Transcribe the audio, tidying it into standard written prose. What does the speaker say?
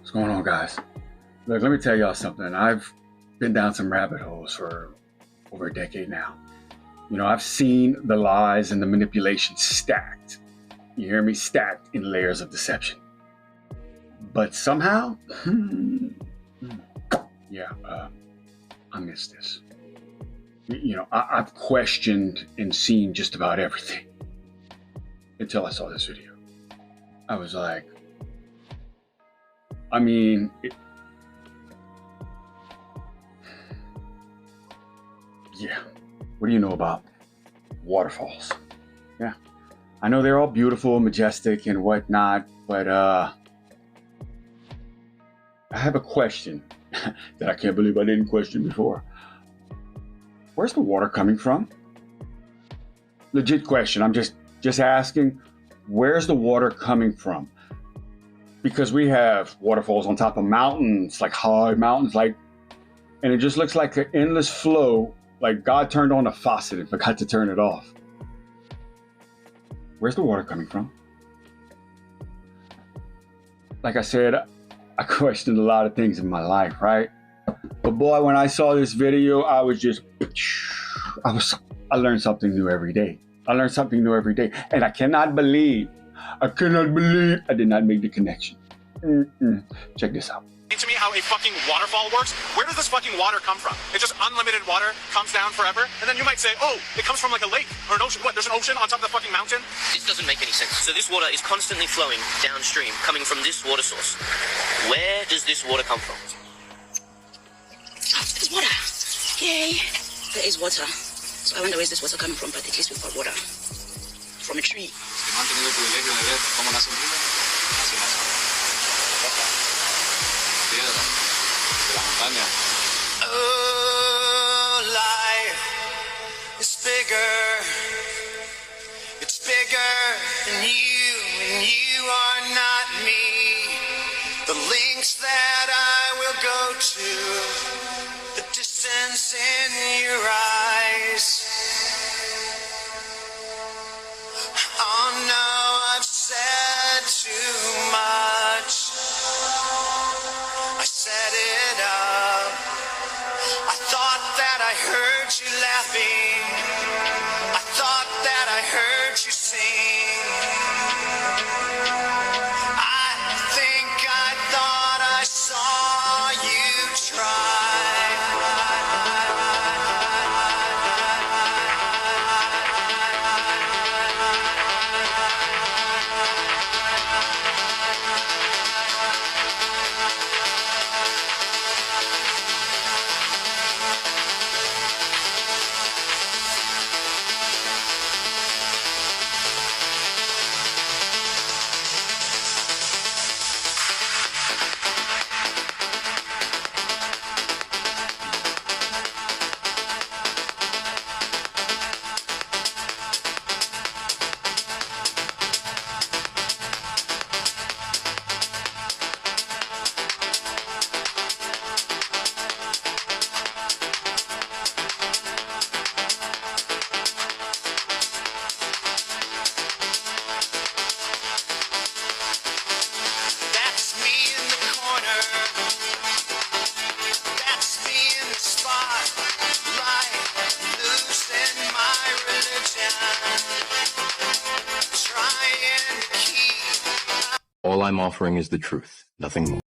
What's going on, guys? Look, let me tell y'all something. I've been down some rabbit holes for over a decade now. You know, I've seen the lies and the manipulation stacked. You hear me? Stacked in layers of deception. But somehow, I missed this. You know, I've questioned and seen just about everything until I saw this video. I was like, what do you know about waterfalls? Yeah, I know they're all beautiful, majestic, and whatnot, but I have a question that I can't believe I didn't question before. Where's the water coming from? Legit question. I'm just asking, where's the water coming from? Because we have waterfalls on top of mountains, like high mountains, and it just looks like an endless flow, like God turned on a faucet and forgot to turn it off. Where's the water coming from? Like I said, I questioned a lot of things in my life, right? But boy, when I saw this video, I learned something new every day. And I cannot believe I did not make the connection. Check this out. Explain to me how a fucking waterfall works. Where does this fucking water come from? It's just unlimited water, comes down forever, and then you might say, oh, it comes from like a lake or an ocean. What, there's an ocean on top of the fucking mountain? This doesn't make any sense. So this water is constantly flowing downstream, coming from this water source. Where does this water come from? Oh, there's water. Yay. There is water. So I wonder where's this water coming from, but at least we've got water. From a tree. Oh, life is bigger. It's bigger than you, and you are not me. The links that I will go to, the distance in your eyes. Oh no, I've said too much. I set it up. I thought that I heard you laughing. I thought that I heard you sing. I think I thought I saw you try. All I'm offering is the truth, nothing more.